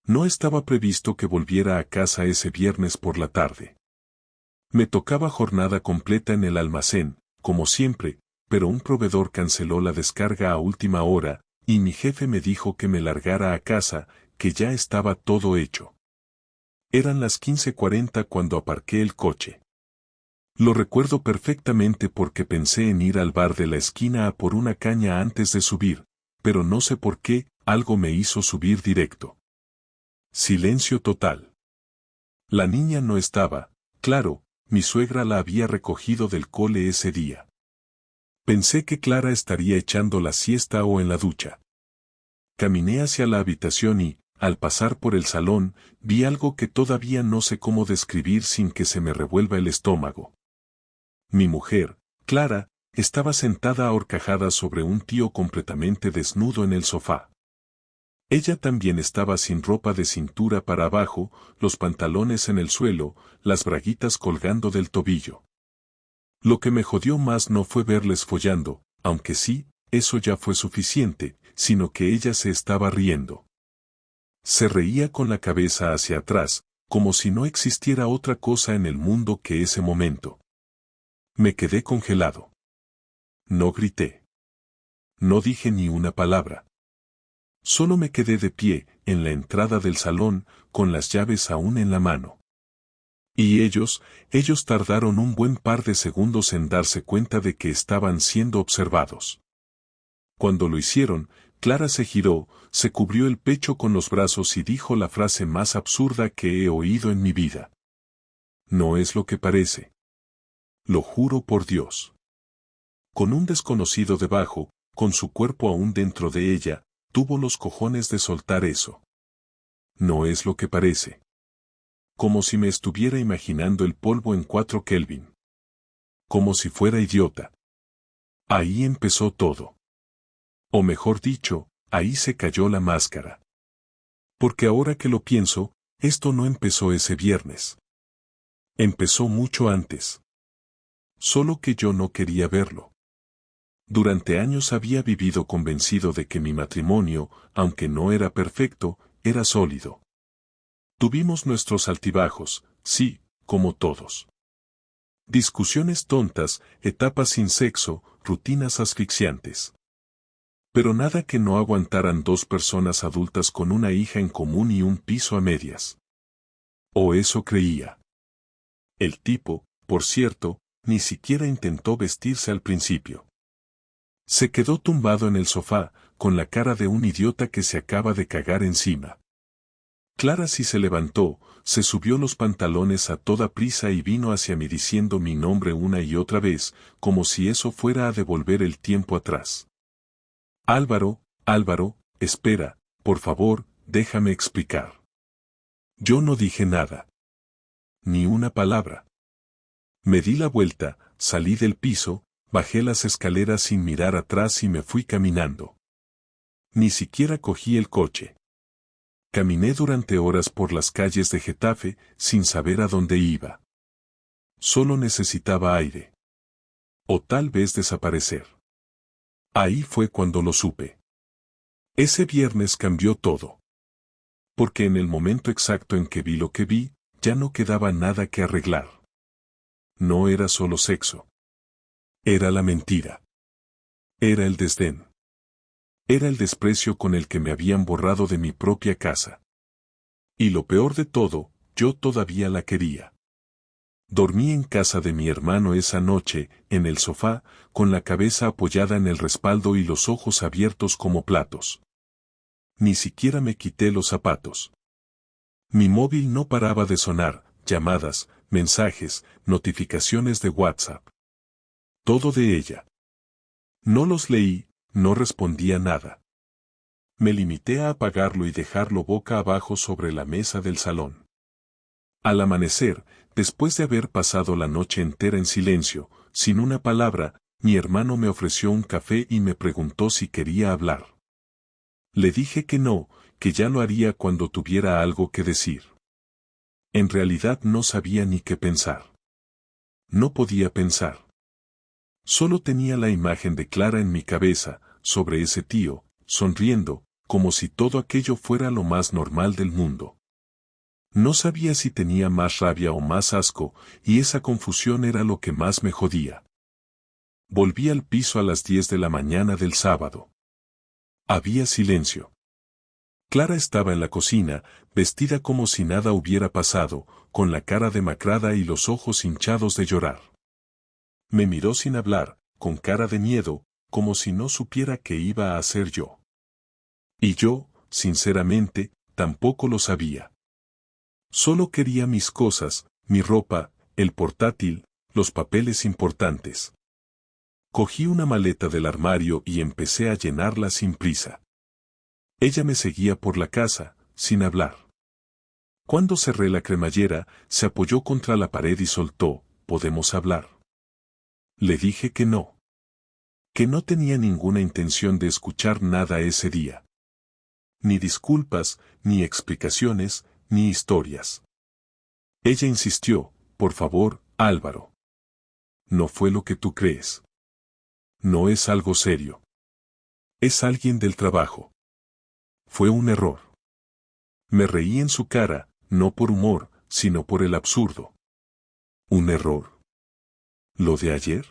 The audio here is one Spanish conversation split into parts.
No estaba previsto que volviera a casa ese viernes por la tarde. Me tocaba jornada completa en el almacén, como siempre, pero un proveedor canceló la descarga a última hora, y mi jefe me dijo que me largara a casa, que ya estaba todo hecho. Eran las 15:40 cuando aparqué el coche. Lo recuerdo perfectamente porque pensé en ir al bar de la esquina a por una caña antes de subir, pero no sé por qué, algo me hizo subir directo. Silencio total. La niña no estaba, claro, mi suegra la había recogido del cole ese día. Pensé que Clara estaría echando la siesta o en la ducha. Caminé hacia la habitación y, al pasar por el salón, vi algo que todavía no sé cómo describir sin que se me revuelva el estómago. Mi mujer, Clara, estaba sentada a horcajadas sobre un tío completamente desnudo en el sofá. Ella también estaba sin ropa de cintura para abajo, los pantalones en el suelo, las braguitas colgando del tobillo. Lo que me jodió más no fue verles follando, aunque sí, eso ya fue suficiente, sino que ella se estaba riendo. Se reía con la cabeza hacia atrás, como si no existiera otra cosa en el mundo que ese momento. Me quedé congelado. No grité. No dije ni una palabra. Solo me quedé de pie, en la entrada del salón, con las llaves aún en la mano. Y ellos tardaron un buen par de segundos en darse cuenta de que estaban siendo observados. Cuando lo hicieron, Clara se giró, se cubrió el pecho con los brazos y dijo la frase más absurda que he oído en mi vida. No es lo que parece. Lo juro por Dios. Con un desconocido debajo, con su cuerpo aún dentro de ella, tuvo los cojones de soltar eso. No es lo que parece. Como si me estuviera imaginando el polvo en 4 Kelvin. Como si fuera idiota. Ahí empezó todo. O mejor dicho, ahí se cayó la máscara. Porque ahora que lo pienso, esto no empezó ese viernes. Empezó mucho antes. Solo que yo no quería verlo. Durante años había vivido convencido de que mi matrimonio, aunque no era perfecto, era sólido. Tuvimos nuestros altibajos, sí, como todos. Discusiones tontas, etapas sin sexo, rutinas asfixiantes. Pero nada que no aguantaran 2 personas adultas con una hija en común y un piso a medias. O eso creía. El tipo, por cierto, ni siquiera intentó vestirse al principio. Se quedó tumbado en el sofá, con la cara de un idiota que se acaba de cagar encima. Clara sí se levantó, se subió los pantalones a toda prisa y vino hacia mí diciendo mi nombre una y otra vez, como si eso fuera a devolver el tiempo atrás. Álvaro, Álvaro, espera, por favor, déjame explicar. Yo no dije nada. Ni una palabra. Me di la vuelta, salí del piso, bajé las escaleras sin mirar atrás y me fui caminando. Ni siquiera cogí el coche. Caminé durante horas por las calles de Getafe, sin saber a dónde iba. Solo necesitaba aire. O tal vez desaparecer. Ahí fue cuando lo supe. Ese viernes cambió todo. Porque en el momento exacto en que vi lo que vi, ya no quedaba nada que arreglar. No era solo sexo. Era la mentira. Era el desdén. Era el desprecio con el que me habían borrado de mi propia casa. Y lo peor de todo, yo todavía la quería. Dormí en casa de mi hermano esa noche, en el sofá, con la cabeza apoyada en el respaldo y los ojos abiertos como platos. Ni siquiera me quité los zapatos. Mi móvil no paraba de sonar, llamadas, mensajes, notificaciones de WhatsApp. Todo de ella. No los leí, no respondía nada. Me limité a apagarlo y dejarlo boca abajo sobre la mesa del salón. Al amanecer, después de haber pasado la noche entera en silencio, sin una palabra, mi hermano me ofreció un café y me preguntó si quería hablar. Le dije que no, que ya lo haría cuando tuviera algo que decir. En realidad no sabía ni qué pensar. No podía pensar. Solo tenía la imagen de Clara en mi cabeza, sobre ese tío, sonriendo, como si todo aquello fuera lo más normal del mundo. No sabía si tenía más rabia o más asco, y esa confusión era lo que más me jodía. Volví al piso a las 10 de la mañana del sábado. Había silencio. Clara estaba en la cocina, vestida como si nada hubiera pasado, con la cara demacrada y los ojos hinchados de llorar. Me miró sin hablar, con cara de miedo, como si no supiera qué iba a hacer yo. Y yo, sinceramente, tampoco lo sabía. Solo quería mis cosas, mi ropa, el portátil, los papeles importantes. Cogí una maleta del armario y empecé a llenarla sin prisa. Ella me seguía por la casa, sin hablar. Cuando cerré la cremallera, se apoyó contra la pared y soltó: ¿podemos hablar? Le dije que no. Que no tenía ninguna intención de escuchar nada ese día. Ni disculpas, ni explicaciones, ni historias. Ella insistió: por favor, Álvaro. No fue lo que tú crees. No es algo serio. Es alguien del trabajo. Fue un error. Me reí en su cara, no por humor, sino por el absurdo. ¿Un error? ¿Lo de ayer?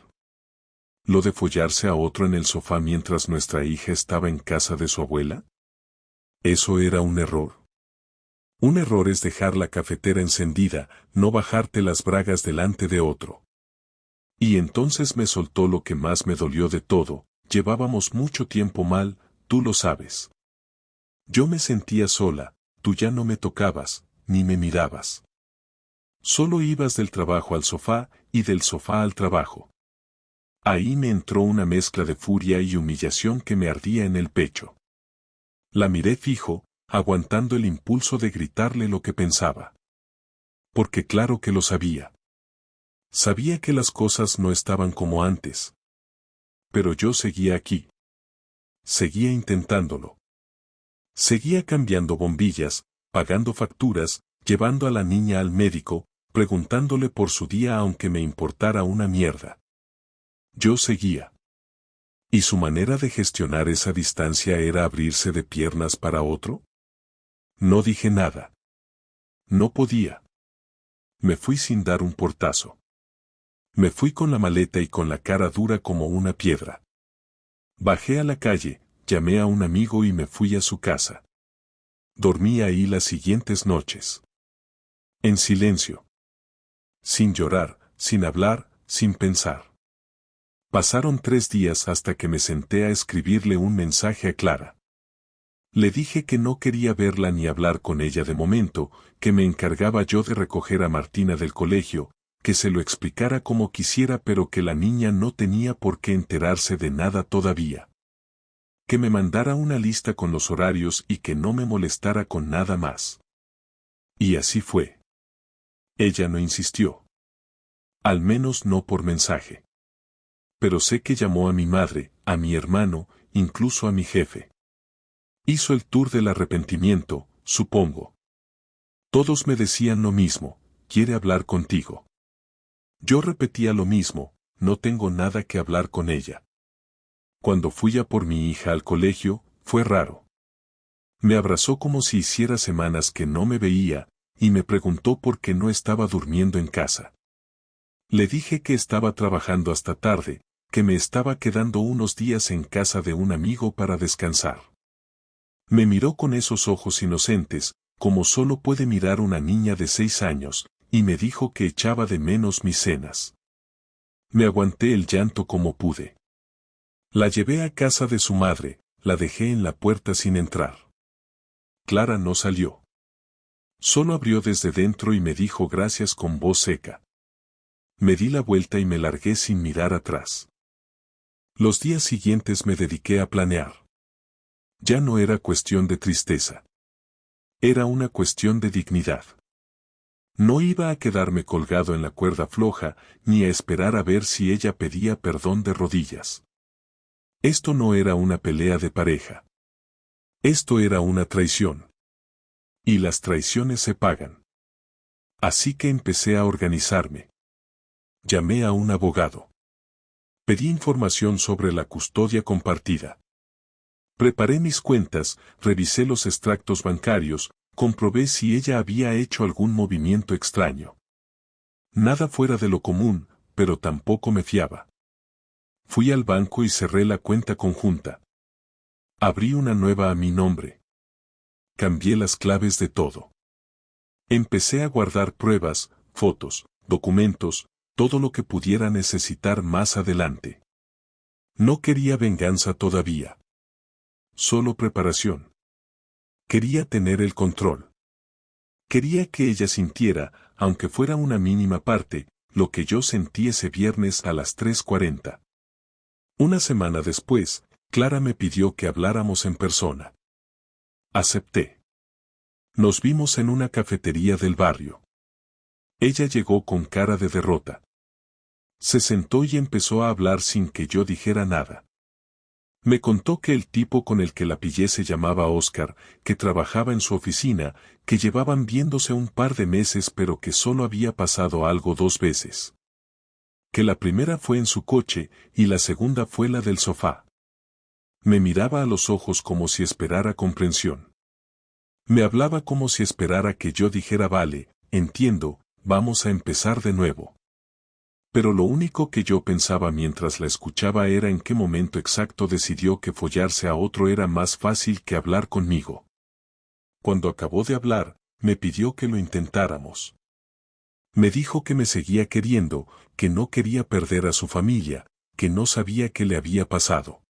¿Lo de follarse a otro en el sofá mientras nuestra hija estaba en casa de su abuela? ¿Eso era un error? Un error es dejar la cafetera encendida, no bajarte las bragas delante de otro. Y entonces me soltó lo que más me dolió de todo: llevábamos mucho tiempo mal, tú lo sabes. Yo me sentía sola, tú ya no me tocabas, ni me mirabas. Solo ibas del trabajo al sofá, y del sofá al trabajo. Ahí me entró una mezcla de furia y humillación que me ardía en el pecho. La miré fijo, aguantando el impulso de gritarle lo que pensaba. Porque claro que lo sabía. Sabía que las cosas no estaban como antes. Pero yo seguía aquí. Seguía intentándolo. Seguía cambiando bombillas, pagando facturas, llevando a la niña al médico, preguntándole por su día aunque me importara una mierda. Yo seguía. ¿Y su manera de gestionar esa distancia era abrirse de piernas para otro? No dije nada. No podía. Me fui sin dar un portazo. Me fui con la maleta y con la cara dura como una piedra. Bajé a la calle, llamé a un amigo y me fui a su casa. Dormí ahí las siguientes noches. En silencio. Sin llorar, sin hablar, sin pensar. Pasaron 3 días hasta que me senté a escribirle un mensaje a Clara. Le dije que no quería verla ni hablar con ella de momento, que me encargaba yo de recoger a Martina del colegio, que se lo explicara como quisiera pero que la niña no tenía por qué enterarse de nada todavía. Que me mandara una lista con los horarios y que no me molestara con nada más. Y así fue. Ella no insistió. Al menos no por mensaje. Pero sé que llamó a mi madre, a mi hermano, incluso a mi jefe. Hizo el tour del arrepentimiento, supongo. Todos me decían lo mismo: quiere hablar contigo. Yo repetía lo mismo: no tengo nada que hablar con ella. Cuando fui a por mi hija al colegio, fue raro. Me abrazó como si hiciera semanas que no me veía, y me preguntó por qué no estaba durmiendo en casa. Le dije que estaba trabajando hasta tarde, que me estaba quedando unos días en casa de un amigo para descansar. Me miró con esos ojos inocentes, como solo puede mirar una niña de 6 años, y me dijo que echaba de menos mis cenas. Me aguanté el llanto como pude. La llevé a casa de su madre, la dejé en la puerta sin entrar. Clara no salió. Solo abrió desde dentro y me dijo gracias con voz seca. Me di la vuelta y me largué sin mirar atrás. Los días siguientes me dediqué a planear. Ya no era cuestión de tristeza. Era una cuestión de dignidad. No iba a quedarme colgado en la cuerda floja, ni a esperar a ver si ella pedía perdón de rodillas. Esto no era una pelea de pareja. Esto era una traición. Y las traiciones se pagan. Así que empecé a organizarme. Llamé a un abogado. Pedí información sobre la custodia compartida. Preparé mis cuentas, revisé los extractos bancarios, comprobé si ella había hecho algún movimiento extraño. Nada fuera de lo común, pero tampoco me fiaba. Fui al banco y cerré la cuenta conjunta. Abrí una nueva a mi nombre. Cambié las claves de todo. Empecé a guardar pruebas, fotos, documentos, todo lo que pudiera necesitar más adelante. No quería venganza todavía. Solo preparación. Quería tener el control. Quería que ella sintiera, aunque fuera una mínima parte, lo que yo sentí ese viernes a las 3:40. Una semana después, Clara me pidió que habláramos en persona. Acepté. Nos vimos en una cafetería del barrio. Ella llegó con cara de derrota. Se sentó y empezó a hablar sin que yo dijera nada. Me contó que el tipo con el que la pillé se llamaba Oscar, que trabajaba en su oficina, que llevaban viéndose un par de meses pero que solo había pasado algo 2 veces. Que la primera fue en su coche y la segunda fue la del sofá. Me miraba a los ojos como si esperara comprensión. Me hablaba como si esperara que yo dijera vale, entiendo, vamos a empezar de nuevo. Pero lo único que yo pensaba mientras la escuchaba era en qué momento exacto decidió que follarse a otro era más fácil que hablar conmigo. Cuando acabó de hablar, me pidió que lo intentáramos. Me dijo que me seguía queriendo, que no quería perder a su familia, que no sabía qué le había pasado.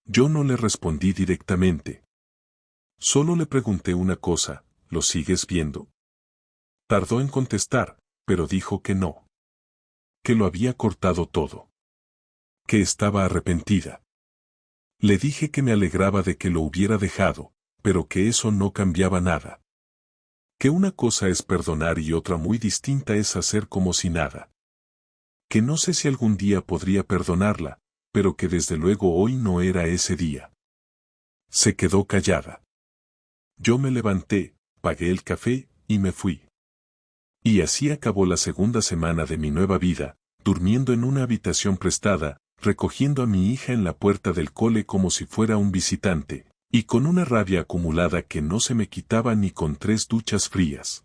Yo no le respondí directamente. Solo le pregunté una cosa, ¿lo sigues viendo? Tardó en contestar, pero dijo que no. Que lo había cortado todo. Que estaba arrepentida. Le dije que me alegraba de que lo hubiera dejado, pero que eso no cambiaba nada. Que una cosa es perdonar y otra muy distinta es hacer como si nada. Que no sé si algún día podría perdonarla, pero que desde luego hoy no era ese día. Se quedó callada. Yo me levanté, pagué el café, y me fui. Y así acabó la segunda semana de mi nueva vida, durmiendo en una habitación prestada, recogiendo a mi hija en la puerta del cole como si fuera un visitante, y con una rabia acumulada que no se me quitaba ni con 3 duchas frías.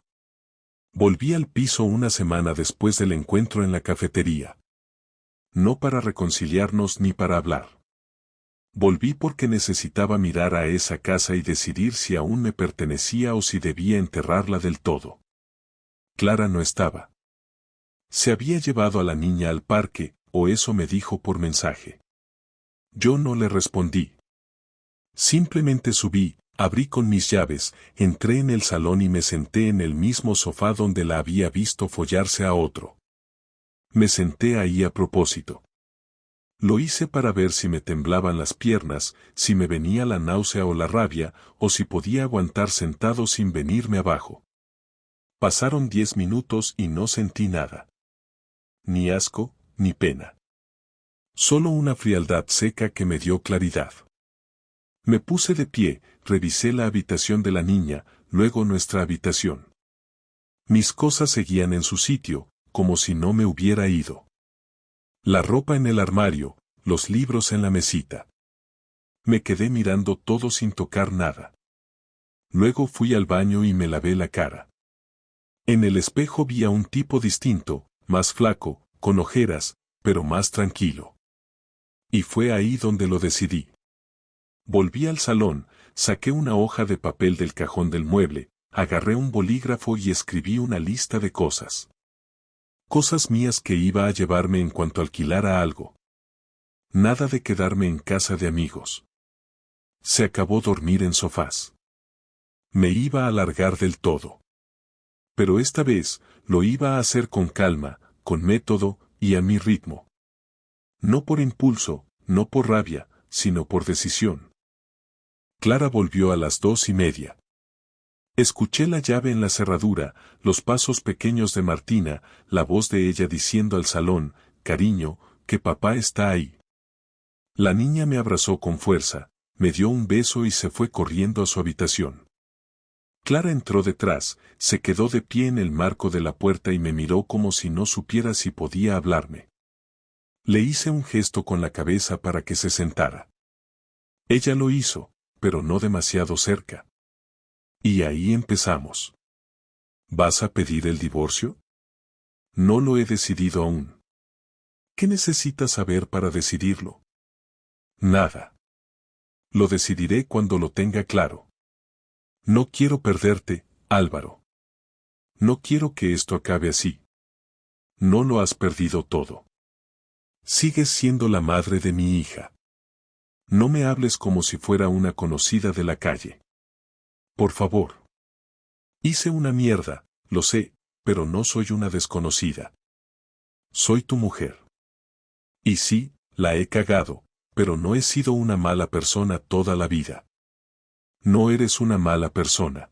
Volví al piso una semana después del encuentro en la cafetería. No para reconciliarnos ni para hablar. Volví porque necesitaba mirar a esa casa y decidir si aún me pertenecía o si debía enterrarla del todo. Clara no estaba. Se había llevado a la niña al parque, o eso me dijo por mensaje. Yo no le respondí. Simplemente subí, abrí con mis llaves, entré en el salón y me senté en el mismo sofá donde la había visto follarse a otro. Me senté ahí a propósito. Lo hice para ver si me temblaban las piernas, si me venía la náusea o la rabia, o si podía aguantar sentado sin venirme abajo. Pasaron 10 minutos y no sentí nada. Ni asco, ni pena. Solo una frialdad seca que me dio claridad. Me puse de pie, revisé la habitación de la niña, luego nuestra habitación. Mis cosas seguían en su sitio, como si no me hubiera ido. La ropa en el armario, los libros en la mesita. Me quedé mirando todo sin tocar nada. Luego fui al baño y me lavé la cara. En el espejo vi a un tipo distinto, más flaco, con ojeras, pero más tranquilo. Y fue ahí donde lo decidí. Volví al salón, saqué una hoja de papel del cajón del mueble, agarré un bolígrafo y escribí una lista de cosas. Cosas mías que iba a llevarme en cuanto alquilara algo. Nada de quedarme en casa de amigos. Se acabó dormir en sofás. Me iba a largar del todo. Pero esta vez, lo iba a hacer con calma, con método, y a mi ritmo. No por impulso, no por rabia, sino por decisión. Clara volvió a las 2:30. Escuché la llave en la cerradura, los pasos pequeños de Martina, la voz de ella diciendo al salón, cariño, que papá está ahí. La niña me abrazó con fuerza, me dio un beso y se fue corriendo a su habitación. Clara entró detrás, se quedó de pie en el marco de la puerta y me miró como si no supiera si podía hablarme. Le hice un gesto con la cabeza para que se sentara. Ella lo hizo, pero no demasiado cerca. Y ahí empezamos. ¿Vas a pedir el divorcio? No lo he decidido aún. ¿Qué necesitas saber para decidirlo? Nada. Lo decidiré cuando lo tenga claro. No quiero perderte, Álvaro. No quiero que esto acabe así. No lo has perdido todo. Sigues siendo la madre de mi hija. No me hables como si fuera una conocida de la calle. Por favor. Hice una mierda, lo sé, pero no soy una desconocida. Soy tu mujer. Y sí, la he cagado, pero no he sido una mala persona toda la vida. No eres una mala persona.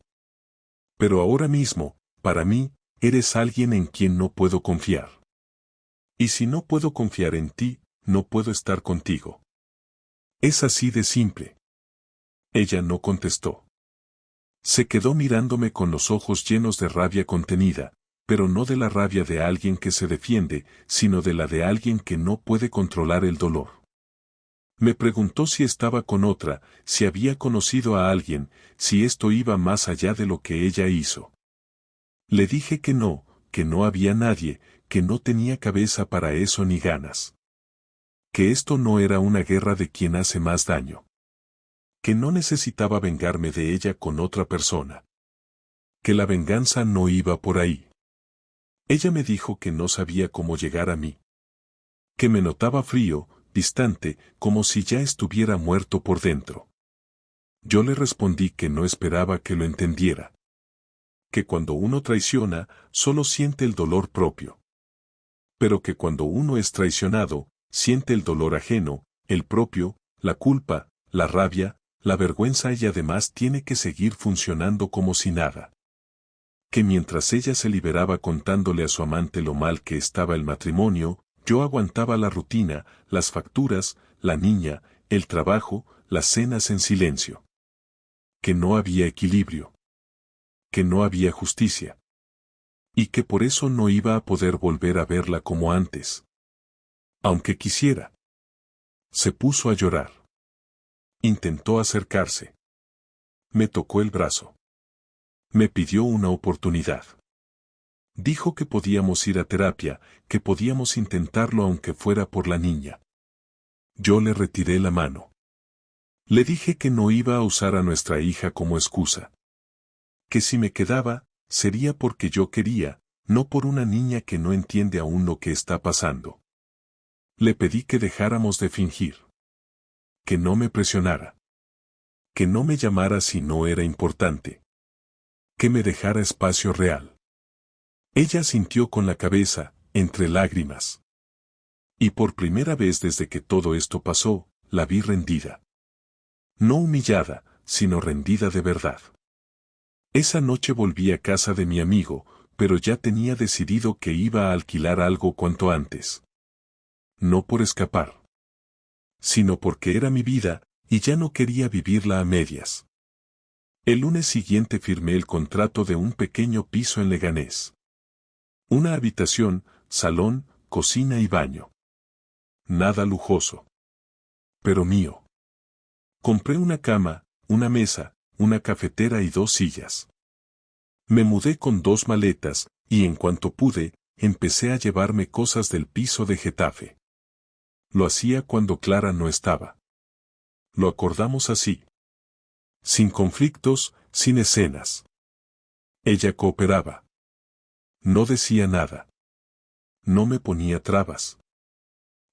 Pero ahora mismo, para mí, eres alguien en quien no puedo confiar. Y si no puedo confiar en ti, no puedo estar contigo. Es así de simple. Ella no contestó. Se quedó mirándome con los ojos llenos de rabia contenida, pero no de la rabia de alguien que se defiende, sino de la de alguien que no puede controlar el dolor. Me preguntó si estaba con otra, si había conocido a alguien, si esto iba más allá de lo que ella hizo. Le dije que no había nadie, que no tenía cabeza para eso ni ganas. Que esto no era una guerra de quien hace más daño. Que no necesitaba vengarme de ella con otra persona. Que la venganza no iba por ahí. Ella me dijo que no sabía cómo llegar a mí. Que me notaba frío, distante, como si ya estuviera muerto por dentro. Yo le respondí que no esperaba que lo entendiera. Que cuando uno traiciona, solo siente el dolor propio. Pero que cuando uno es traicionado, siente el dolor ajeno, el propio, la culpa, la rabia, la vergüenza y además tiene que seguir funcionando como si nada. Que mientras ella se liberaba contándole a su amante lo mal que estaba el matrimonio, yo aguantaba la rutina, las facturas, la niña, el trabajo, las cenas en silencio. Que no había equilibrio. Que no había justicia. Y que por eso no iba a poder volver a verla como antes. Aunque quisiera. Se puso a llorar. Intentó acercarse. Me tocó el brazo. Me pidió una oportunidad. Dijo que podíamos ir a terapia, que podíamos intentarlo aunque fuera por la niña. Yo le retiré la mano. Le dije que no iba a usar a nuestra hija como excusa. Que si me quedaba, sería porque yo quería, no por una niña que no entiende aún lo que está pasando. Le pedí que dejáramos de fingir. Que no me presionara. Que no me llamara si no era importante. Que me dejara espacio real. Ella sintió con la cabeza, entre lágrimas. Y por primera vez desde que todo esto pasó, la vi rendida. No humillada, sino rendida de verdad. Esa noche volví a casa de mi amigo, pero ya tenía decidido que iba a alquilar algo cuanto antes. No por escapar, sino porque era mi vida, y ya no quería vivirla a medias. El lunes siguiente firmé el contrato de un pequeño piso en Leganés. Una habitación, salón, cocina y baño. Nada lujoso. Pero mío. Compré una cama, una mesa, una cafetera y 2 sillas. Me mudé con 2 maletas, y en cuanto pude, empecé a llevarme cosas del piso de Getafe. Lo hacía cuando Clara no estaba. Lo acordamos así. Sin conflictos, sin escenas. Ella cooperaba. No decía nada. No me ponía trabas.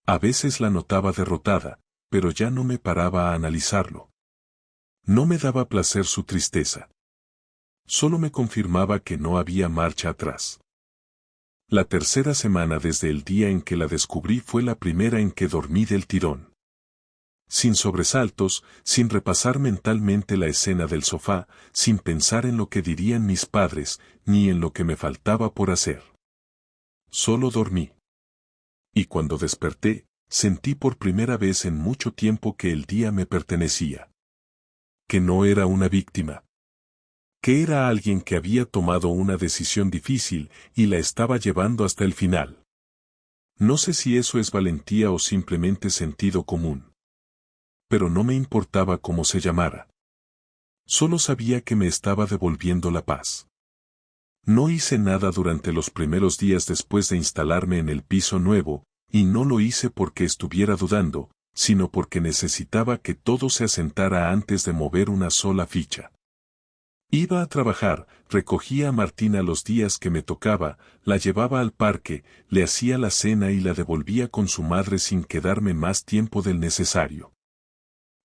A veces la notaba derrotada, pero ya no me paraba a analizarlo. No me daba placer su tristeza. Solo me confirmaba que no había marcha atrás. La tercera semana desde el día en que la descubrí fue la primera en que dormí del tirón. Sin sobresaltos, sin repasar mentalmente la escena del sofá, sin pensar en lo que dirían mis padres, ni en lo que me faltaba por hacer. Solo dormí. Y cuando desperté, sentí por primera vez en mucho tiempo que el día me pertenecía. Que no era una víctima. Que era alguien que había tomado una decisión difícil y la estaba llevando hasta el final. No sé si eso es valentía o simplemente sentido común. pero no me importaba cómo se llamara. Solo sabía que me estaba devolviendo la paz. No hice nada durante los primeros días después de instalarme en el piso nuevo, y no lo hice porque estuviera dudando, sino porque necesitaba que todo se asentara antes de mover una sola ficha. Iba a trabajar, recogía a Martina los días que me tocaba, la llevaba al parque, le hacía la cena y la devolvía con su madre sin quedarme más tiempo del necesario.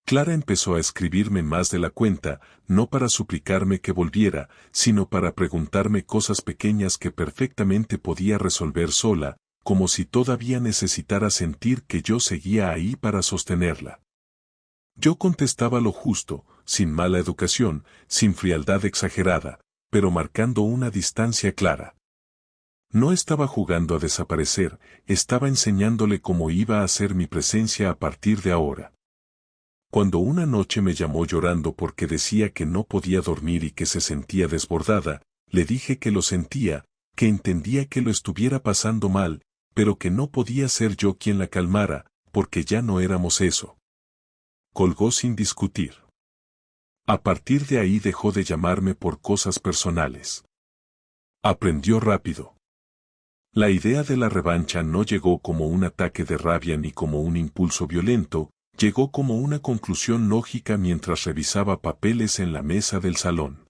Clara empezó a escribirme más de la cuenta, no para suplicarme que volviera, sino para preguntarme cosas pequeñas que perfectamente podía resolver sola, como si todavía necesitara sentir que yo seguía ahí para sostenerla. Yo contestaba lo justo, sin mala educación, sin frialdad exagerada, pero marcando una distancia clara. No estaba jugando a desaparecer, estaba enseñándole cómo iba a ser mi presencia a partir de ahora. Cuando una noche me llamó llorando porque decía que no podía dormir y que se sentía desbordada, le dije que lo sentía, que entendía que lo estuviera pasando mal, pero que no podía ser yo quien la calmara, porque ya no éramos eso. Colgó sin discutir. A partir de ahí dejó de llamarme por cosas personales. Aprendió rápido. La idea de la revancha no llegó como un ataque de rabia ni como un impulso violento, llegó como una conclusión lógica mientras revisaba papeles en la mesa del salón.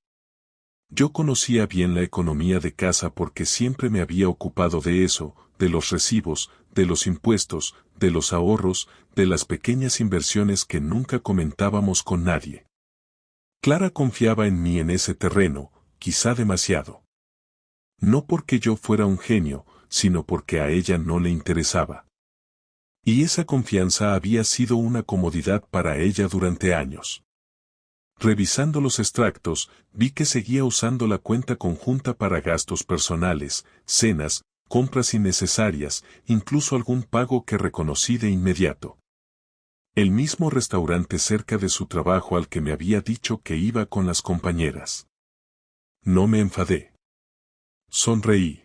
Yo conocía bien la economía de casa porque siempre me había ocupado de eso, de los recibos, de los impuestos, de los ahorros, de las pequeñas inversiones que nunca comentábamos con nadie. Clara confiaba en mí en ese terreno, quizá demasiado. No porque yo fuera un genio, sino porque a ella no le interesaba. Y esa confianza había sido una comodidad para ella durante años. Revisando los extractos, vi que seguía usando la cuenta conjunta para gastos personales, cenas, compras innecesarias, incluso algún pago que reconocí de inmediato. El mismo restaurante cerca de su trabajo al que me había dicho que iba con las compañeras. No me enfadé. Sonreí.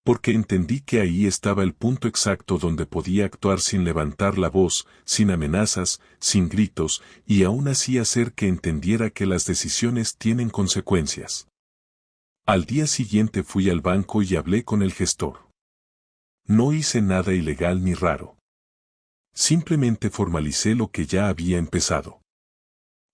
Porque entendí que ahí estaba el punto exacto donde podía actuar sin levantar la voz, sin amenazas, sin gritos, y aún así hacer que entendiera que las decisiones tienen consecuencias. Al día siguiente fui al banco y hablé con el gestor. No hice nada ilegal ni raro. Simplemente formalicé lo que ya había empezado.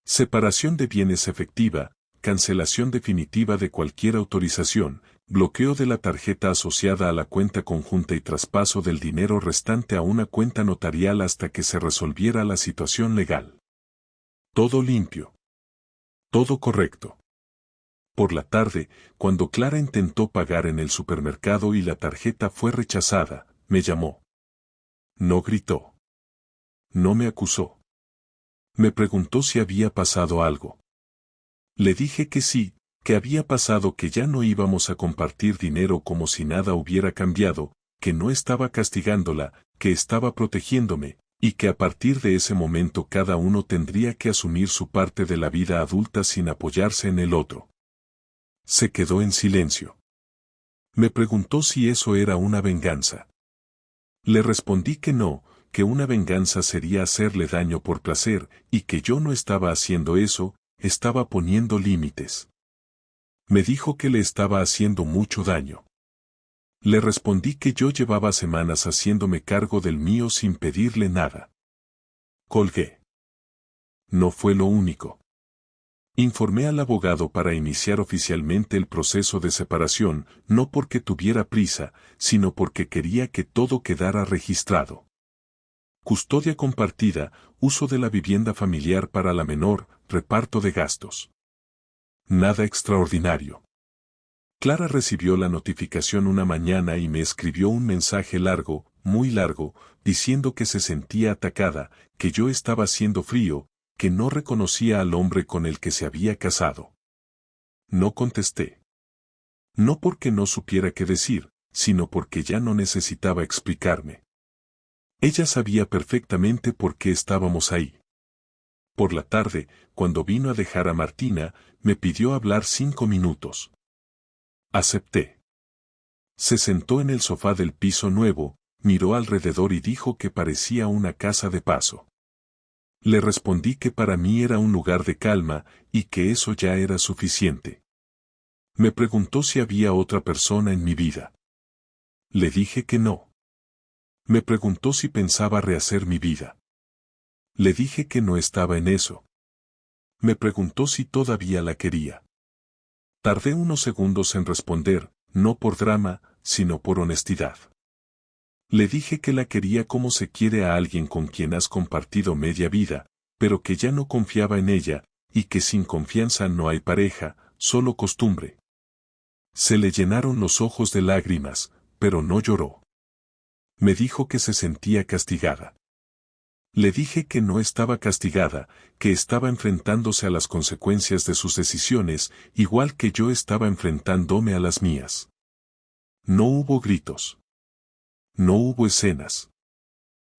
Separación de bienes efectiva, cancelación definitiva de cualquier autorización, bloqueo de la tarjeta asociada a la cuenta conjunta y traspaso del dinero restante a una cuenta notarial hasta que se resolviera la situación legal. Todo limpio. Todo correcto. Por la tarde, cuando Clara intentó pagar en el supermercado y la tarjeta fue rechazada, me llamó. No gritó. No me acusó. Me preguntó si había pasado algo. Le dije que sí, que había pasado, que ya no íbamos a compartir dinero como si nada hubiera cambiado, que no estaba castigándola, que estaba protegiéndome, y que a partir de ese momento cada uno tendría que asumir su parte de la vida adulta sin apoyarse en el otro. Se quedó en silencio. Me preguntó si eso era una venganza. Le respondí que no, que una venganza sería hacerle daño por placer, y que yo no estaba haciendo eso, estaba poniendo límites. Me dijo que le estaba haciendo mucho daño. Le respondí que yo llevaba semanas haciéndome cargo del mío sin pedirle nada. Colgué. No fue lo único. Informé al abogado para iniciar oficialmente el proceso de separación, no porque tuviera prisa, sino porque quería que todo quedara registrado. Custodia compartida, uso de la vivienda familiar para la menor, reparto de gastos. Nada extraordinario. Clara recibió la notificación una mañana y me escribió un mensaje largo, muy largo, diciendo que se sentía atacada, que yo estaba haciendo frío, que no reconocía al hombre con el que se había casado. No contesté. No porque no supiera qué decir, sino porque ya no necesitaba explicarme. Ella sabía perfectamente por qué estábamos ahí. Por la tarde, cuando vino a dejar a Martina, me pidió hablar 5 minutos. Acepté. Se sentó en el sofá del piso nuevo, miró alrededor y dijo que parecía una casa de paso. Le respondí que para mí era un lugar de calma y que eso ya era suficiente. Me preguntó si había otra persona en mi vida. Le dije que no. Me preguntó si pensaba rehacer mi vida. Le dije que no estaba en eso. Me preguntó si todavía la quería. Tardé unos segundos en responder, no por drama, sino por honestidad. Le dije que la quería como se quiere a alguien con quien has compartido media vida, pero que ya no confiaba en ella, y que sin confianza no hay pareja, solo costumbre. Se le llenaron los ojos de lágrimas, pero no lloró. Me dijo que se sentía castigada. Le dije que no estaba castigada, que estaba enfrentándose a las consecuencias de sus decisiones, igual que yo estaba enfrentándome a las mías. No hubo gritos. No hubo escenas.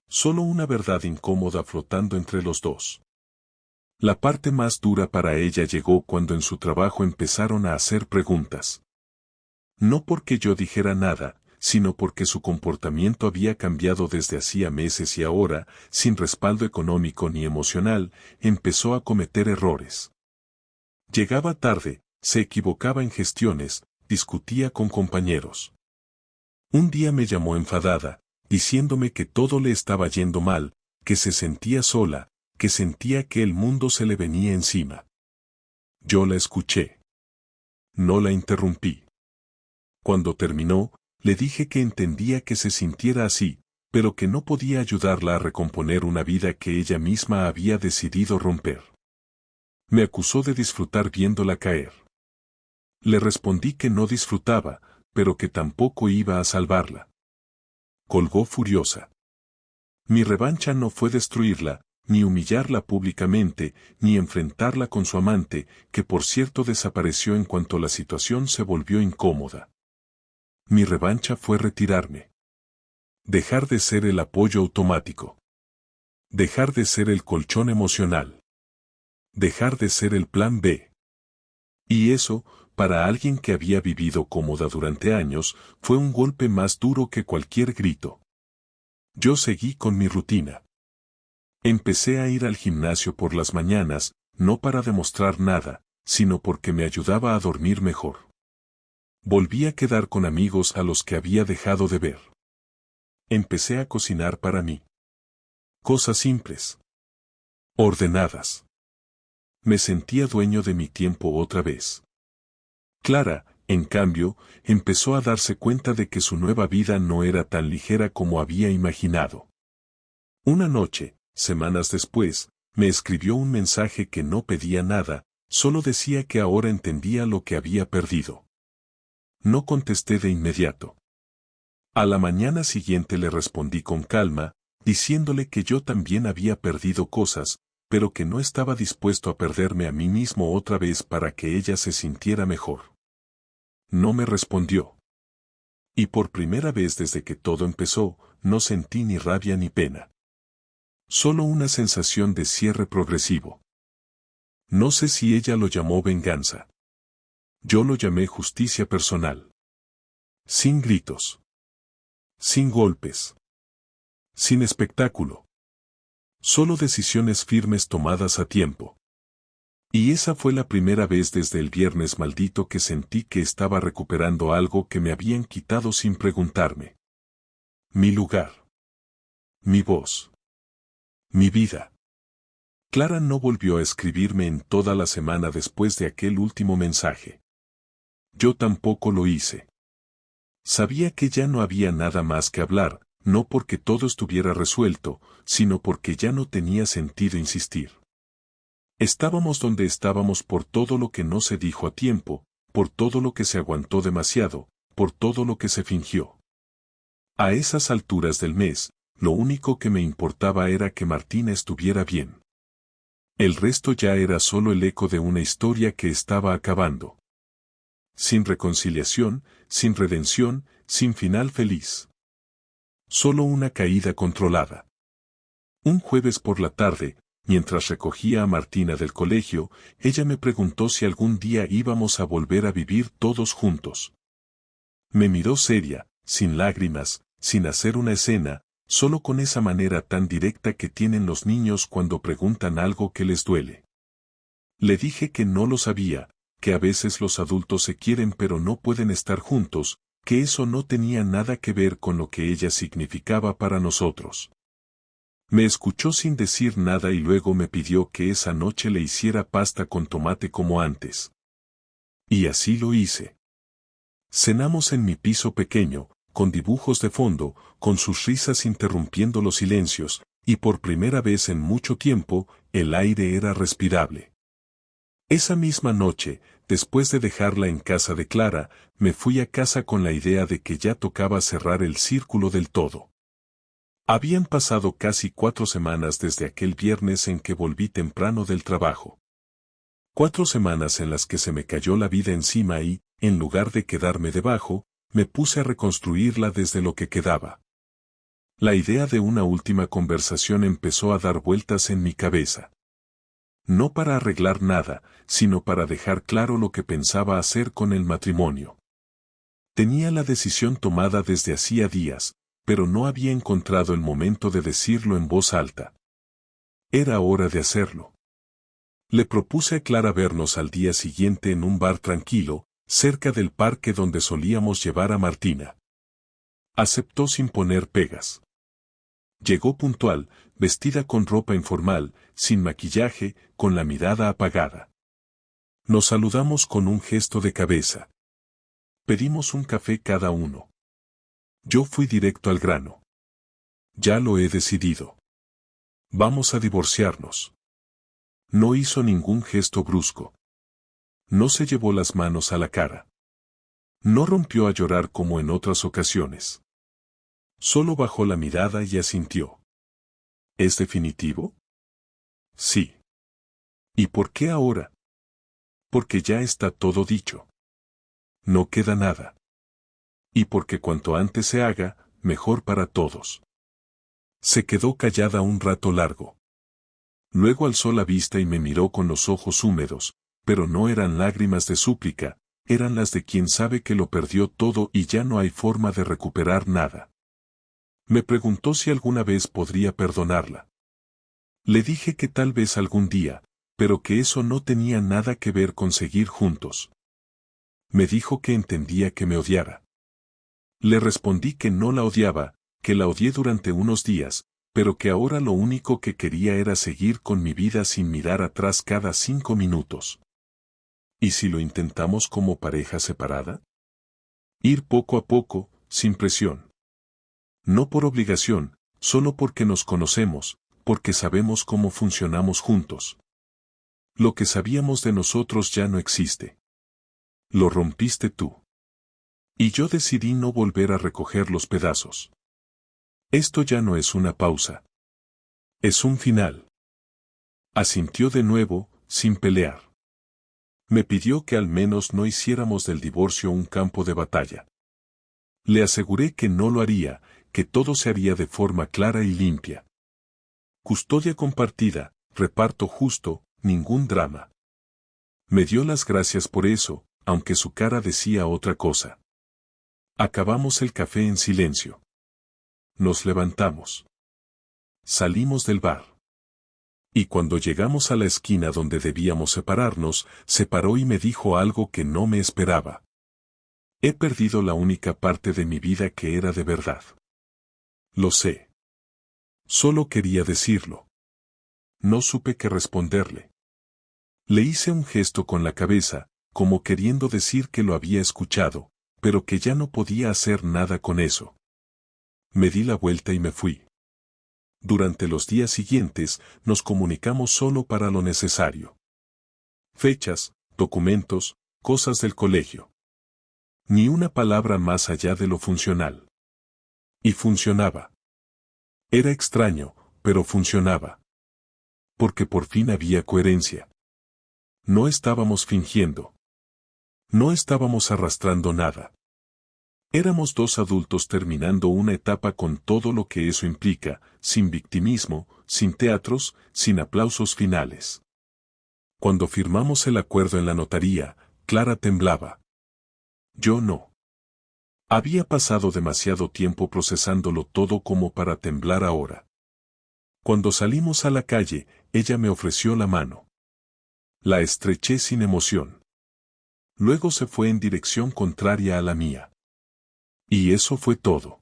Solo una verdad incómoda flotando entre los dos. La parte más dura para ella llegó cuando en su trabajo empezaron a hacer preguntas. No porque yo dijera nada, sino porque su comportamiento había cambiado desde hacía meses y ahora, sin respaldo económico ni emocional, empezó a cometer errores. Llegaba tarde, se equivocaba en gestiones, discutía con compañeros. Un día me llamó enfadada, diciéndome que todo le estaba yendo mal, que se sentía sola, que sentía que el mundo se le venía encima. Yo la escuché. No la interrumpí. Cuando terminó, le dije que entendía que se sintiera así, pero que no podía ayudarla a recomponer una vida que ella misma había decidido romper. Me acusó de disfrutar viéndola caer. Le respondí que no disfrutaba, pero que tampoco iba a salvarla. Colgó furiosa. Mi revancha no fue destruirla, ni humillarla públicamente, ni enfrentarla con su amante, que por cierto desapareció en cuanto la situación se volvió incómoda. Mi revancha fue retirarme. Dejar de ser el apoyo automático. Dejar de ser el colchón emocional. Dejar de ser el plan B. Y eso, para alguien que había vivido cómoda durante años, fue un golpe más duro que cualquier grito. Yo seguí con mi rutina. Empecé a ir al gimnasio por las mañanas, no para demostrar nada, sino porque me ayudaba a dormir mejor. Volví a quedar con amigos a los que había dejado de ver. Empecé a cocinar para mí. Cosas simples. Ordenadas. Me sentía dueño de mi tiempo otra vez. Clara, en cambio, empezó a darse cuenta de que su nueva vida no era tan ligera como había imaginado. Una noche, semanas después, me escribió un mensaje que no pedía nada, solo decía que ahora entendía lo que había perdido. No contesté de inmediato. A la mañana siguiente le respondí con calma, diciéndole que yo también había perdido cosas, pero que no estaba dispuesto a perderme a mí mismo otra vez para que ella se sintiera mejor. No me respondió. Y por primera vez desde que todo empezó, no sentí ni rabia ni pena. Solo una sensación de cierre progresivo. No sé si ella lo llamó venganza. Yo lo llamé justicia personal. Sin gritos. Sin golpes. Sin espectáculo. Solo decisiones firmes tomadas a tiempo. Y esa fue la primera vez desde el viernes maldito que sentí que estaba recuperando algo que me habían quitado sin preguntarme. Mi lugar. Mi voz. Mi vida. Clara no volvió a escribirme en toda la semana después de aquel último mensaje. Yo tampoco lo hice. Sabía que ya no había nada más que hablar, no porque todo estuviera resuelto, sino porque ya no tenía sentido insistir. Estábamos donde estábamos por todo lo que no se dijo a tiempo, por todo lo que se aguantó demasiado, por todo lo que se fingió. A esas alturas del mes, lo único que me importaba era que Martina estuviera bien. El resto ya era solo el eco de una historia que estaba acabando. Sin reconciliación, sin redención, sin final feliz. Solo una caída controlada. Un jueves por la tarde, mientras recogía a Martina del colegio, ella me preguntó si algún día íbamos a volver a vivir todos juntos. Me miró seria, sin lágrimas, sin hacer una escena, solo con esa manera tan directa que tienen los niños cuando preguntan algo que les duele. Le dije que no lo sabía, que a veces los adultos se quieren pero no pueden estar juntos, que eso no tenía nada que ver con lo que ella significaba para nosotros. Me escuchó sin decir nada y luego me pidió que esa noche le hiciera pasta con tomate como antes. Y así lo hice. Cenamos en mi piso pequeño, con dibujos de fondo, con sus risas interrumpiendo los silencios, y por primera vez en mucho tiempo, el aire era respirable. Esa misma noche, después de dejarla en casa de Clara, me fui a casa con la idea de que ya tocaba cerrar el círculo del todo. Habían pasado casi 4 semanas desde aquel viernes en que volví temprano del trabajo. 4 semanas en las que se me cayó la vida encima y, en lugar de quedarme debajo, me puse a reconstruirla desde lo que quedaba. La idea de una última conversación empezó a dar vueltas en mi cabeza. No para arreglar nada, sino para dejar claro lo que pensaba hacer con el matrimonio. Tenía la decisión tomada desde hacía días, pero no había encontrado el momento de decirlo en voz alta. Era hora de hacerlo. Le propuse a Clara vernos al día siguiente en un bar tranquilo, cerca del parque donde solíamos llevar a Martina. Aceptó sin poner pegas. Llegó puntual, vestida con ropa informal, sin maquillaje, con la mirada apagada. Nos saludamos con un gesto de cabeza. Pedimos un café cada uno. Yo fui directo al grano. Ya lo he decidido. Vamos a divorciarnos. No hizo ningún gesto brusco. No se llevó las manos a la cara. No rompió a llorar como en otras ocasiones. Solo bajó la mirada y asintió. ¿Es definitivo? Sí. ¿Y por qué ahora? Porque ya está todo dicho. No queda nada. Y porque cuanto antes se haga, mejor para todos. Se quedó callada un rato largo. Luego alzó la vista y me miró con los ojos húmedos, pero no eran lágrimas de súplica, eran las de quien sabe que lo perdió todo y ya no hay forma de recuperar nada. Me preguntó si alguna vez podría perdonarla. Le dije que tal vez algún día, pero que eso no tenía nada que ver con seguir juntos. Me dijo que entendía que me odiara. Le respondí que no la odiaba, que la odié durante unos días, pero que ahora lo único que quería era seguir con mi vida sin mirar atrás cada 5 minutos. ¿Y si lo intentamos como pareja separada? Ir poco a poco, sin presión. No por obligación, solo porque nos conocemos, porque sabemos cómo funcionamos juntos. Lo que sabíamos de nosotros ya no existe. Lo rompiste tú. Y yo decidí no volver a recoger los pedazos. Esto ya no es una pausa. Es un final. Asintió de nuevo, sin pelear. Me pidió que al menos no hiciéramos del divorcio un campo de batalla. Le aseguré que no lo haría, que todo se haría de forma clara y limpia. Custodia compartida, reparto justo, ningún drama. Me dio las gracias por eso, aunque su cara decía otra cosa. Acabamos el café en silencio. Nos levantamos. Salimos del bar. Y cuando llegamos a la esquina donde debíamos separarnos, se paró y me dijo algo que no me esperaba. He perdido la única parte de mi vida que era de verdad. Lo sé. Solo quería decirlo. No supe qué responderle. Le hice un gesto con la cabeza, como queriendo decir que lo había escuchado, pero que ya no podía hacer nada con eso. Me di la vuelta y me fui. Durante los días siguientes, nos comunicamos solo para lo necesario. Fechas, documentos, cosas del colegio. Ni una palabra más allá de lo funcional. Y funcionaba. Era extraño, pero funcionaba. Porque por fin había coherencia. No estábamos fingiendo. No estábamos arrastrando nada. Éramos 2 adultos terminando una etapa con todo lo que eso implica, sin victimismo, sin teatros, sin aplausos finales. Cuando firmamos el acuerdo en la notaría, Clara temblaba. Yo no. Había pasado demasiado tiempo procesándolo todo como para temblar ahora. Cuando salimos a la calle, ella me ofreció la mano. La estreché sin emoción. Luego se fue en dirección contraria a la mía. Y eso fue todo.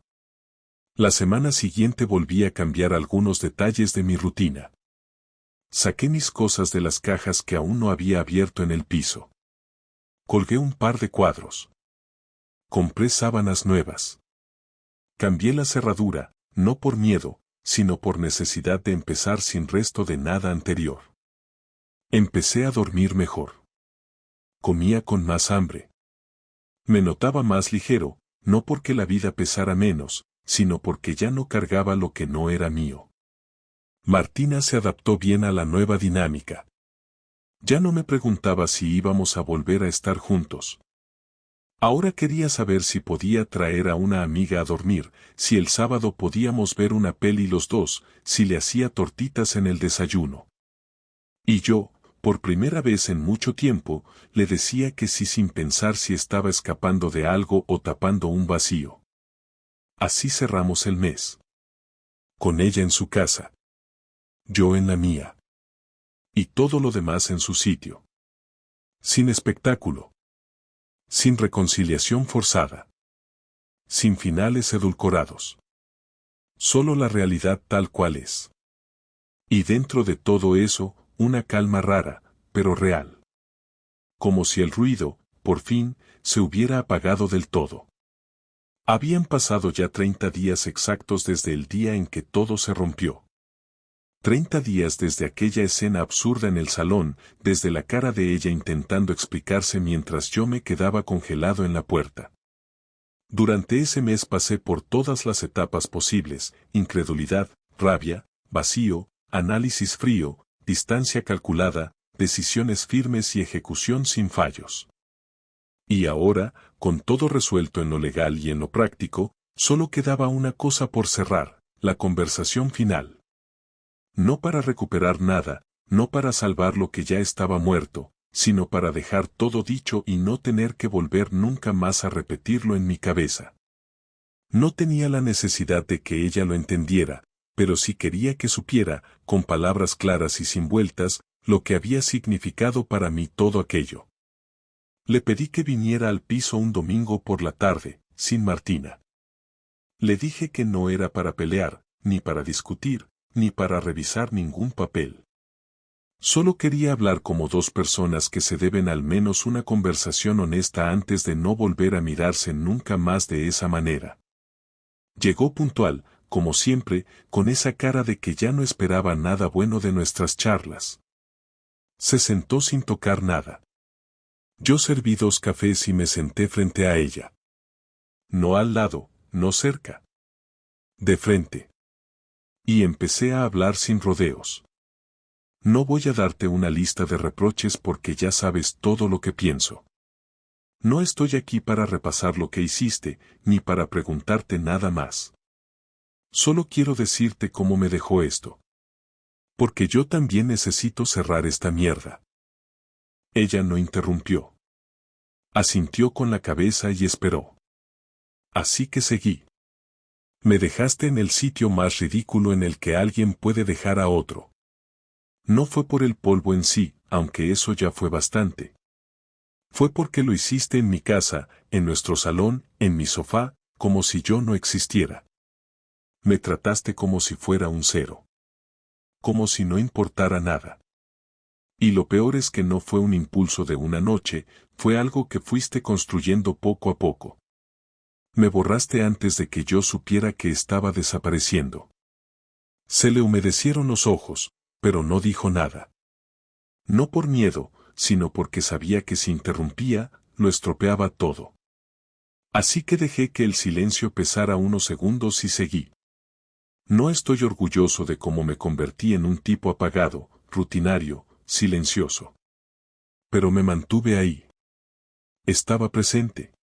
La semana siguiente volví a cambiar algunos detalles de mi rutina. Saqué mis cosas de las cajas que aún no había abierto en el piso. Colgué un par de cuadros. Compré sábanas nuevas. Cambié la cerradura, no por miedo, sino por necesidad de empezar sin resto de nada anterior. Empecé a dormir mejor. Comía con más hambre. Me notaba más ligero, no porque la vida pesara menos, sino porque ya no cargaba lo que no era mío. Martina se adaptó bien a la nueva dinámica. Ya no me preguntaba si íbamos a volver a estar juntos. Ahora quería saber si podía traer a una amiga a dormir, si el sábado podíamos ver una peli los dos, si le hacía tortitas en el desayuno. Y yo, por primera vez en mucho tiempo, le decía que sí sin pensar si estaba escapando de algo o tapando un vacío. Así cerramos el mes. Con ella en su casa. Yo en la mía. Y todo lo demás en su sitio. Sin espectáculo. Sin reconciliación forzada. Sin finales edulcorados. Solo la realidad tal cual es. Y dentro de todo eso, una calma rara, pero real. Como si el ruido, por fin, se hubiera apagado del todo. Habían pasado ya 30 días exactos desde el día en que todo se rompió. 30 días desde aquella escena absurda en el salón, desde la cara de ella intentando explicarse mientras yo me quedaba congelado en la puerta. Durante ese mes pasé por todas las etapas posibles: incredulidad, rabia, vacío, análisis frío, distancia calculada, decisiones firmes y ejecución sin fallos. Y ahora, con todo resuelto en lo legal y en lo práctico, solo quedaba una cosa por cerrar: la conversación final. No para recuperar nada, no para salvar lo que ya estaba muerto, sino para dejar todo dicho y no tener que volver nunca más a repetirlo en mi cabeza. No tenía la necesidad de que ella lo entendiera, pero sí quería que supiera, con palabras claras y sin vueltas, lo que había significado para mí todo aquello. Le pedí que viniera al piso un domingo por la tarde, sin Martina. Le dije que no era para pelear, ni para discutir, ni para revisar ningún papel. Solo quería hablar como dos personas que se deben al menos una conversación honesta antes de no volver a mirarse nunca más de esa manera. Llegó puntual, como siempre, con esa cara de que ya no esperaba nada bueno de nuestras charlas. Se sentó sin tocar nada. Yo serví 2 cafés y me senté frente a ella. No al lado, no cerca. De frente. Y empecé a hablar sin rodeos. No voy a darte una lista de reproches porque ya sabes todo lo que pienso. No estoy aquí para repasar lo que hiciste, ni para preguntarte nada más. Solo quiero decirte cómo me dejó esto. Porque yo también necesito cerrar esta mierda. Ella no interrumpió. Asintió con la cabeza y esperó. Así que seguí. Me dejaste en el sitio más ridículo en el que alguien puede dejar a otro. No fue por el polvo en sí, aunque eso ya fue bastante. Fue porque lo hiciste en mi casa, en nuestro salón, en mi sofá, como si yo no existiera. Me trataste como si fuera un cero. Como si no importara nada. Y lo peor es que no fue un impulso de una noche, fue algo que fuiste construyendo poco a poco. Me borraste antes de que yo supiera que estaba desapareciendo. Se le humedecieron los ojos, pero no dijo nada. No por miedo, sino porque sabía que si interrumpía, lo estropeaba todo. Así que dejé que el silencio pesara unos segundos y seguí. No estoy orgulloso de cómo me convertí en un tipo apagado, rutinario, silencioso. Pero me mantuve ahí. Estaba presente.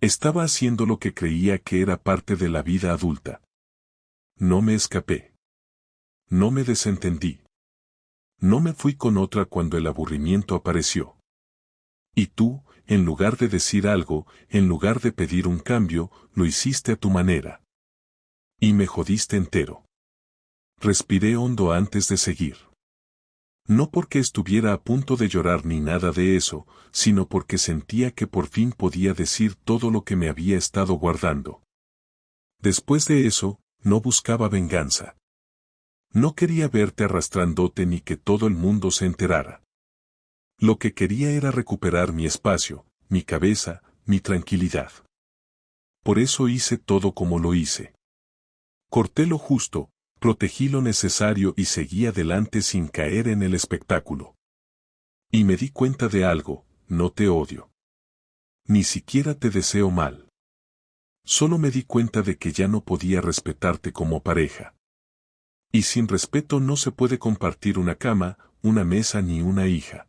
Estaba haciendo lo que creía que era parte de la vida adulta. No me escapé. No me desentendí. No me fui con otra cuando el aburrimiento apareció. Y tú, en lugar de decir algo, en lugar de pedir un cambio, lo hiciste a tu manera. Y me jodiste entero. Respiré hondo antes de seguir. No porque estuviera a punto de llorar ni nada de eso, sino porque sentía que por fin podía decir todo lo que me había estado guardando. Después de eso, no buscaba venganza. No quería verte arrastrándote ni que todo el mundo se enterara. Lo que quería era recuperar mi espacio, mi cabeza, mi tranquilidad. Por eso hice todo como lo hice. Corté lo justo, protegí lo necesario y seguí adelante sin caer en el espectáculo. Y me di cuenta de algo, no te odio. Ni siquiera te deseo mal. Solo me di cuenta de que ya no podía respetarte como pareja. Y sin respeto no se puede compartir una cama, una mesa ni una hija.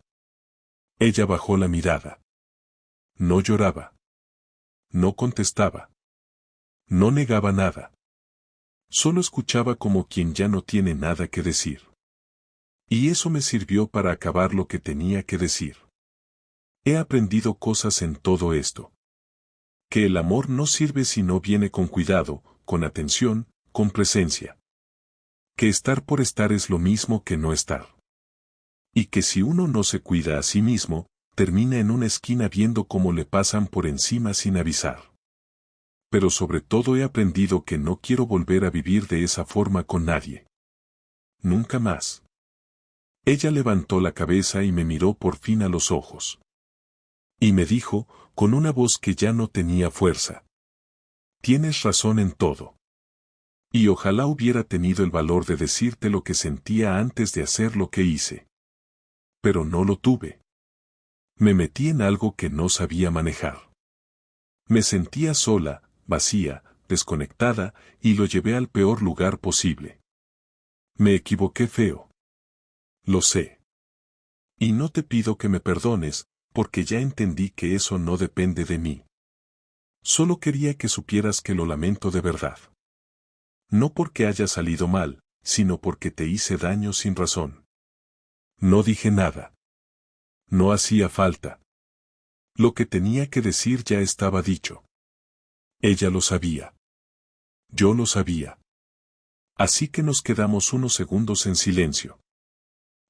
Ella bajó la mirada. No lloraba. No contestaba. No negaba nada. Solo escuchaba como quien ya no tiene nada que decir. Y eso me sirvió para acabar lo que tenía que decir. He aprendido cosas en todo esto. Que el amor no sirve si no viene con cuidado, con atención, con presencia. Que estar por estar es lo mismo que no estar. Y que si uno no se cuida a sí mismo, termina en una esquina viendo cómo le pasan por encima sin avisar. Pero sobre todo he aprendido que no quiero volver a vivir de esa forma con nadie. Nunca más. Ella levantó la cabeza y me miró por fin a los ojos. Y me dijo, con una voz que ya no tenía fuerza. Tienes razón en todo. Y ojalá hubiera tenido el valor de decirte lo que sentía antes de hacer lo que hice. Pero no lo tuve. Me metí en algo que no sabía manejar. Me sentía sola, vacía, desconectada, y lo llevé al peor lugar posible. Me equivoqué feo. Lo sé. Y no te pido que me perdones, porque ya entendí que eso no depende de mí. Solo quería que supieras que lo lamento de verdad. No porque haya salido mal, sino porque te hice daño sin razón. No dije nada. No hacía falta. Lo que tenía que decir ya estaba dicho. Ella lo sabía. Yo lo sabía. Así que nos quedamos unos segundos en silencio.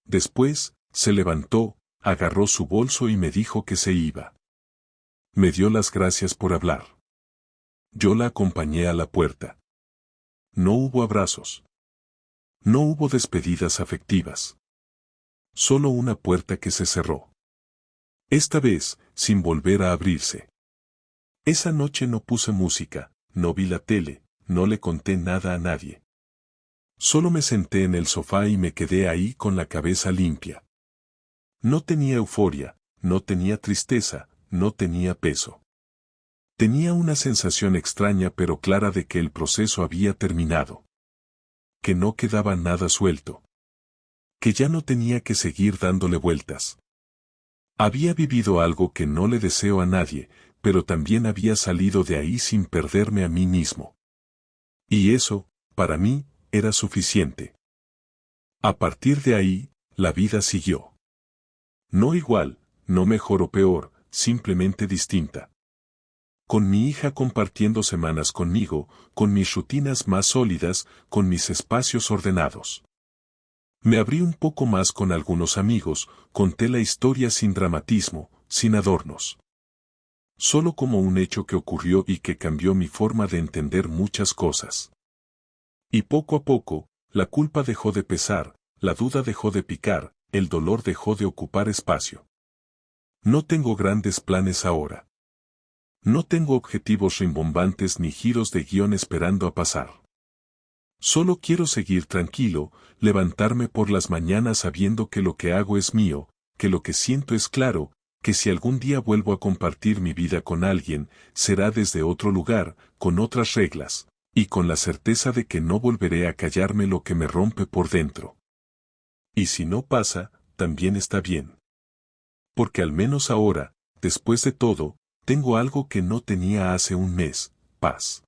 Después, se levantó, agarró su bolso y me dijo que se iba. Me dio las gracias por hablar. Yo la acompañé a la puerta. No hubo abrazos. No hubo despedidas afectivas. Solo una puerta que se cerró. Esta vez, sin volver a abrirse. Esa noche no puse música, no vi la tele, no le conté nada a nadie. Solo me senté en el sofá y me quedé ahí con la cabeza limpia. No tenía euforia, no tenía tristeza, no tenía peso. Tenía una sensación extraña pero clara de que el proceso había terminado. Que no quedaba nada suelto. Que ya no tenía que seguir dándole vueltas. Había vivido algo que no le deseo a nadie, pero también había salido de ahí sin perderme a mí mismo. Y eso, para mí, era suficiente. A partir de ahí, la vida siguió. No igual, no mejor o peor, simplemente distinta. Con mi hija compartiendo semanas conmigo, con mis rutinas más sólidas, con mis espacios ordenados. Me abrí un poco más con algunos amigos, conté la historia sin dramatismo, sin adornos. Solo como un hecho que ocurrió y que cambió mi forma de entender muchas cosas. Y poco a poco, la culpa dejó de pesar, la duda dejó de picar, el dolor dejó de ocupar espacio. No tengo grandes planes ahora. No tengo objetivos rimbombantes ni giros de guión esperando a pasar. Solo quiero seguir tranquilo, levantarme por las mañanas sabiendo que lo que hago es mío, que lo que siento es claro, que si algún día vuelvo a compartir mi vida con alguien, será desde otro lugar, con otras reglas, y con la certeza de que no volveré a callarme lo que me rompe por dentro. Y si no pasa, también está bien. Porque al menos ahora, después de todo, tengo algo que no tenía hace un mes, paz.